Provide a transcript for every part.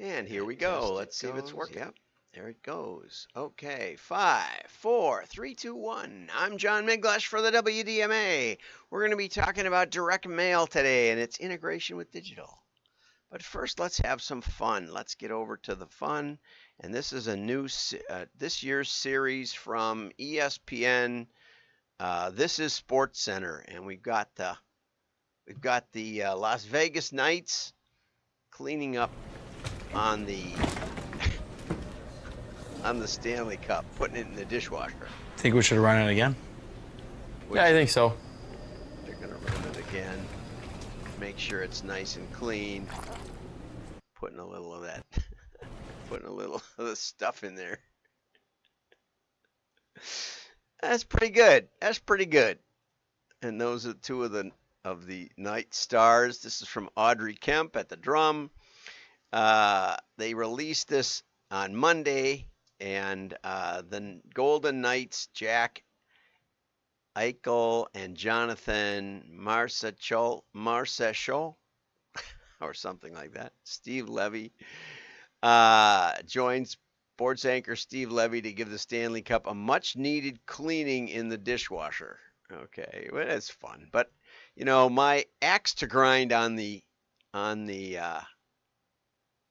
And here we go. Just it Let's see if it's goes. working. Yep. There it goes. Okay. 5, 4, 3, 2, 1. I'm John Miglash for the WDMA. We're going to be talking about direct mail today and its integration with digital. But first, let's have some fun. Let's get over to the fun. And this is a new this year's series from ESPN. This is Sports Center, and we've got the Las Vegas Knights cleaning up on the Stanley Cup, putting it in the dishwasher. Think we should run it again? Which Yeah, I think so. they're gonna run it again. Make sure it's nice and clean. Putting a little of that, putting a little of the stuff in there. That's pretty good. That's pretty good. And those are two of the Night Stars. This is from Audrey Kemp at the drum. They released this on Monday, and the Golden Knights, Jack Eichel and Jonathan Marchessault, or something like that. Steve Levy joins sports anchor Steve Levy to give the Stanley Cup a much-needed cleaning in the dishwasher. Okay, well, it's fun, but you know, my axe to grind on the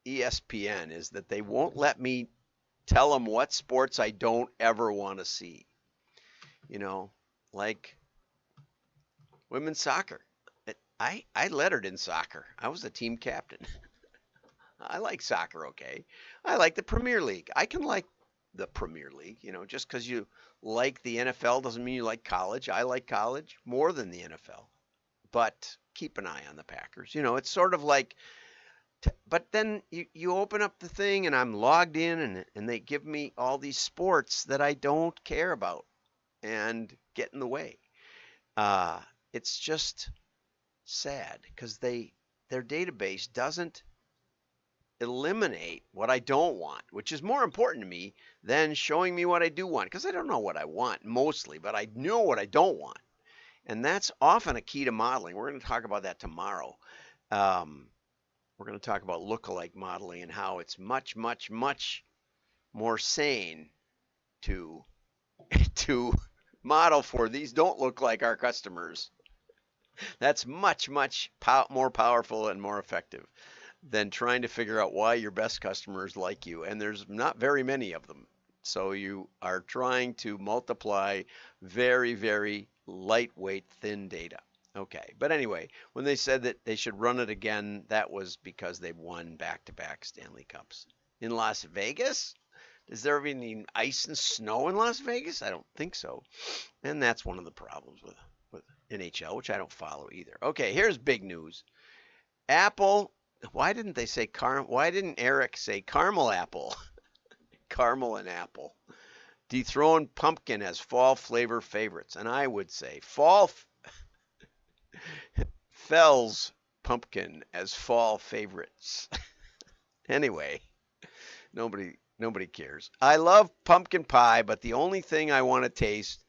ESPN is that they won't let me tell them what sports I don't ever want to see. You know, like women's soccer. I lettered in soccer. I was a team captain. I like soccer, okay. I like the Premier League. I can like the Premier League, you know, just because you like the NFL doesn't mean you like college. I like college more than the NFL. But keep an eye on the Packers. You know, it's sort of like, but then you open up the thing and I'm logged in and they give me all these sports that I don't care about and get in the way. It's just sad because their database doesn't eliminate what I don't want, which is more important to me than showing me what I do want, because I don't know what I want mostly, but I know what I don't want. And that's often a key to modeling. We're going to talk about that tomorrow. We're going to talk about lookalike modeling and how it's much, much, much more sane to model for these don't look like our customers. That's much, much more powerful and more effective than trying to figure out why your best customers like you. And there's not very many of them. So you are trying to multiply very, very lightweight, thin data. Okay. But anyway, when they said that they should run it again, that was because they've won back-to-back Stanley Cups. In Las Vegas? Is there any ice and snow in Las Vegas? I don't think so. And that's one of the problems with NHL, which I don't follow either. Okay, here's big news. Apple, why didn't Eric say caramel apple? Caramel and apple. Dethrone pumpkin as fall flavor favorites. And I would say Fells pumpkin as fall favorites. Anyway, nobody cares. I love pumpkin pie, but the only thing I want to taste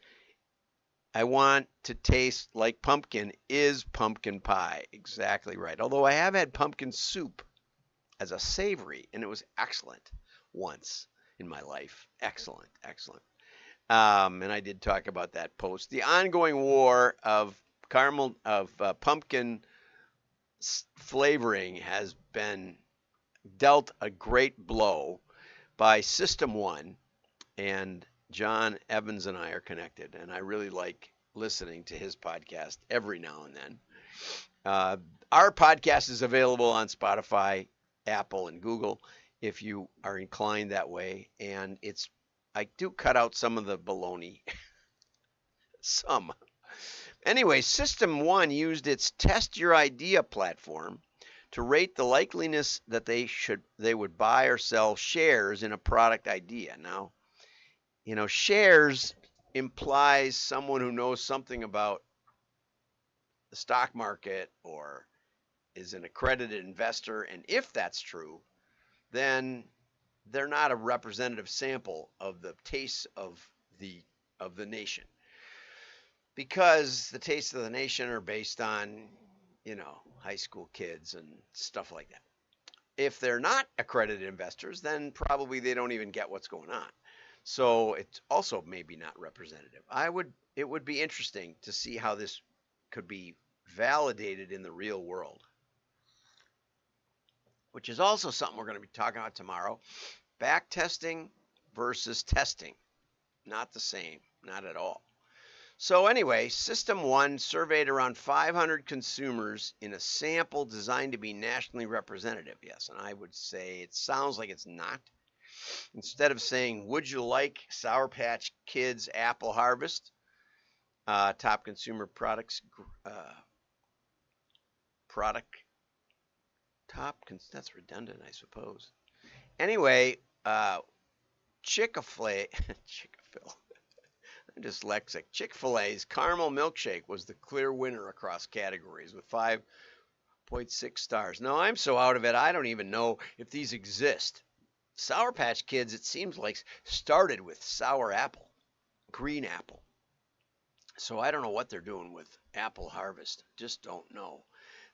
like pumpkin is pumpkin pie. Exactly right. Although I have had pumpkin soup as a savory, and it was excellent once in my life. Excellent, excellent. And I did talk about that post. The ongoing war of pumpkin flavoring has been dealt a great blow by System 1, and John Evans and I are connected, and I really like listening to his podcast every now and then. Our podcast is available on Spotify, Apple, and Google if you are inclined that way, and I do cut out some of the baloney. Some. Anyway, System 1 used its Test Your Idea platform to rate the likeliness that they would buy or sell shares in a product idea. Now, you know, shares implies someone who knows something about the stock market or is an accredited investor, and if that's true, then they're not a representative sample of the tastes of the nation, because the tastes of the nation are based on, you know, high school kids and stuff like that. if they're not accredited investors, then probably they don't even get what's going on. So it's also maybe not representative. It would be interesting to see how this could be validated in the real world, which is also something we're going to be talking about tomorrow. Back testing versus testing. Not the same, not at all. So anyway, System 1 surveyed around 500 consumers in a sample designed to be nationally representative. Yes, and I would say it sounds like it's not. Instead of saying, would you like Sour Patch Kids Apple Harvest? Top consumer products, that's redundant, I suppose. Anyway, Chick-fil-A, I'm dyslexic. Chick-fil-A's Caramel Milkshake was the clear winner across categories with 5.6 stars. No, I'm so out of it, I don't even know if these exist. Sour Patch Kids, it seems like, started with sour apple, green apple. So I don't know what they're doing with Apple Harvest. Just don't know.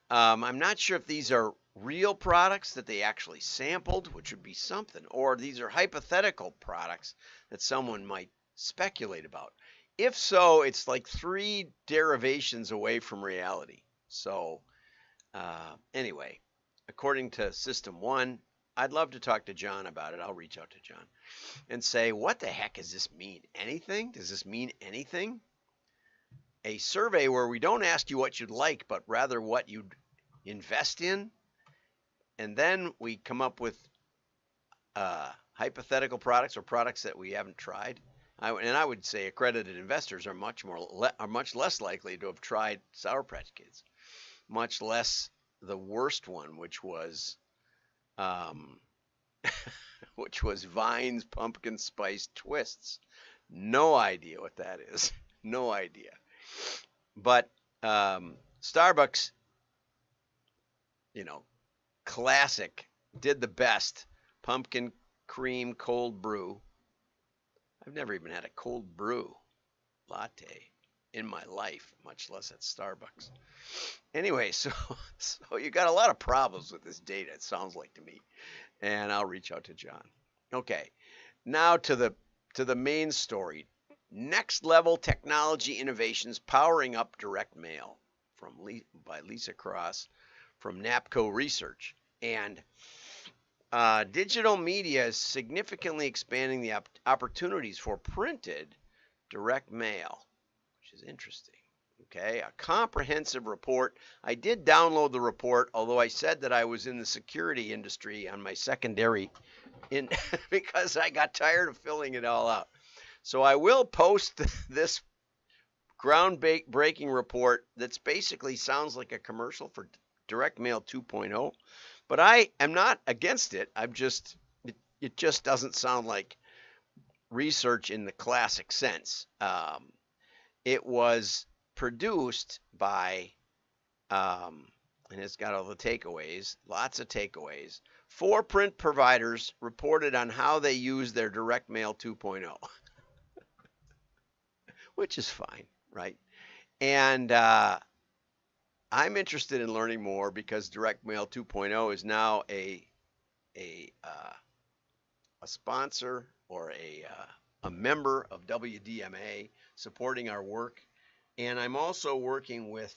I'm not sure if these are real products that they actually sampled, which would be something, or these are hypothetical products that someone might speculate about. If so, it's like 3 derivations away from reality. So anyway, according to System 1, I'd love to talk to John about it. I'll reach out to John and say, what the heck does this mean? Anything? Does this mean anything? A survey where we don't ask you what you'd like, but rather what you'd invest in. And then we come up with hypothetical products or products that we haven't tried. I would say accredited investors are much less likely to have tried Sour Patch Kids, much less the worst one, which was Vine's Pumpkin Spice Twists. No idea what that is. No idea. But Starbucks, classic, did the best. Pumpkin cream cold brew. I've never even had a cold brew latte in my life, much less at Starbucks. Anyway, so you got a lot of problems with this data, it sounds like to me. And I'll reach out to John. Okay, now to the main story. Next level technology innovations powering up direct mail by Lisa Cross from NAPCO Research. And digital media is significantly expanding the opportunities for printed direct mail, which is interesting. Okay, a comprehensive report. I did download the report, although I said that I was in the security industry on my secondary because I got tired of filling it all out. So I will post this groundbreaking report that's basically sounds like a commercial for Direct Mail 2.0, but I am not against it. It just doesn't sound like research in the classic sense. It was produced by, and it's got all the takeaways, lots of takeaways. 4 print providers reported on how they use their Direct Mail 2.0. Which is fine, right? And I'm interested in learning more because Direct Mail 2.0 is now a sponsor or a member of WDMA supporting our work. And I'm also working with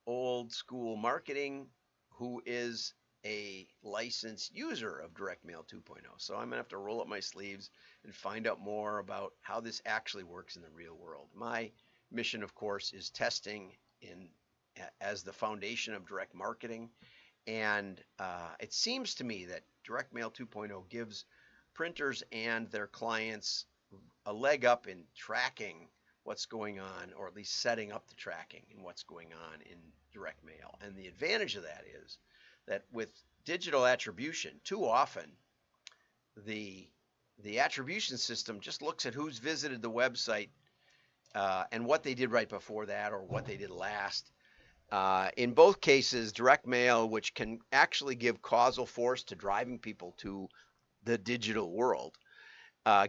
Old School Marketing, who is a licensed user of Direct Mail 2.0. So I'm gonna have to roll up my sleeves and find out more about how this actually works in the real world. My mission, of course, is testing as the foundation of direct marketing. And it seems to me that Direct Mail 2.0 gives printers and their clients a leg up in tracking what's going on, or at least setting up the tracking and what's going on in direct mail. And the advantage of that is that with digital attribution, too often the attribution system just looks at who's visited the website and what they did right before that or what they did last. In both cases, direct mail, which can actually give causal force to driving people to the digital world,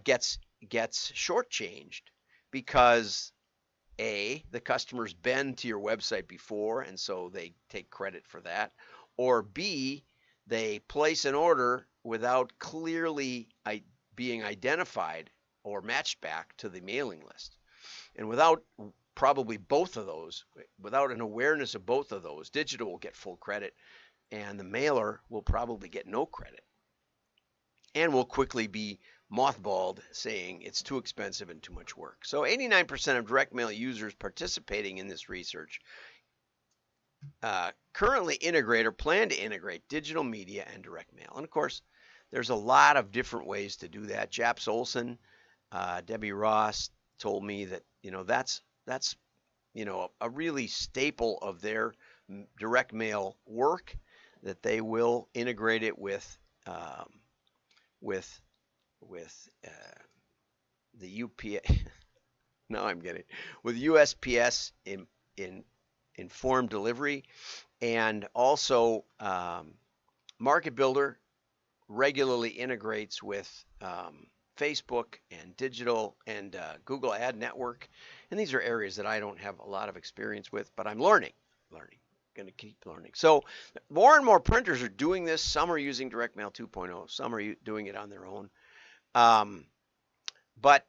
gets shortchanged because A, the customer's been to your website before and so they take credit for that, or B, they place an order without clearly being identified or matched back to the mailing list. And without probably both of those, without an awareness of both of those, digital will get full credit and the mailer will probably get no credit and will quickly be mothballed, saying it's too expensive and too much work. So 89% of direct mail users participating in this research currently integrate or plan to integrate digital media and direct mail. And of course, there's a lot of different ways to do that. Japs Olson, Debbie Ross told me that that's a really staple of their direct mail work, that they will integrate it with the UPS. Now I'm getting with USPS in informed delivery, and also Market Builder regularly integrates with Facebook and digital and Google Ad Network, and these are areas that I don't have a lot of experience with, but I'm learning. Going to keep learning. So more and more printers are doing this. Some are using Direct Mail 2.0. Some are doing it on their own. But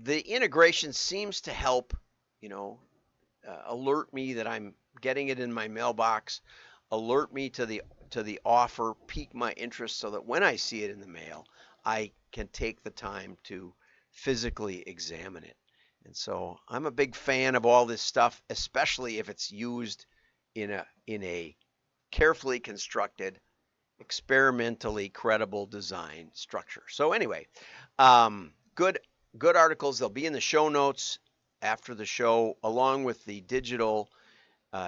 the integration seems to help, alert me that I'm getting it in my mailbox, alert me to the offer, pique my interest so that when I see it in the mail, I can take the time to physically examine it. And so I'm a big fan of all this stuff, especially if it's used in a carefully constructed, experimentally credible design structure. So anyway, good articles. They'll be in the show notes after the show, along with the digital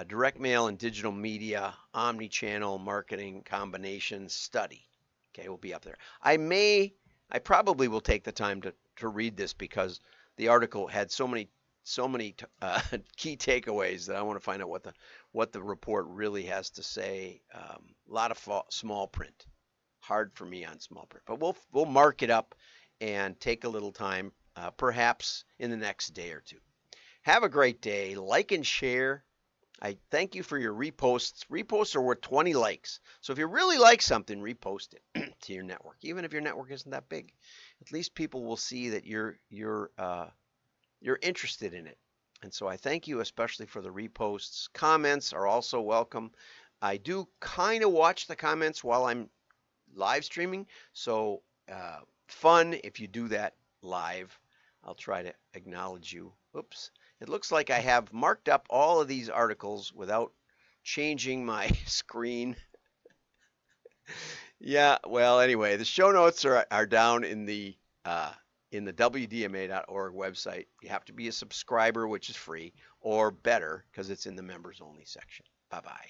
direct mail and digital media omni-channel marketing combination study. Okay, will be up there. I probably will take the time to read this because the article had so many key takeaways that I want to find out what the report really has to say. A lot of small print, hard for me on small print, but we'll mark it up and take a little time, perhaps in the next day or two. Have a great day. Like and share. I thank you for your reposts. Reposts are worth 20 likes. So if you really like something, repost it to your network. Even if your network isn't that big, at least people will see that you're interested in it. And so I thank you especially for the reposts. Comments are also welcome. I do kind of watch the comments while I'm live streaming. So fun if you do that live. I'll try to acknowledge you. Oops. It looks like I have marked up all of these articles without changing my screen. Yeah, well, anyway, the show notes are down in the WDMA.org website. You have to be a subscriber, which is free, or better, because it's in the members only section. Bye-bye.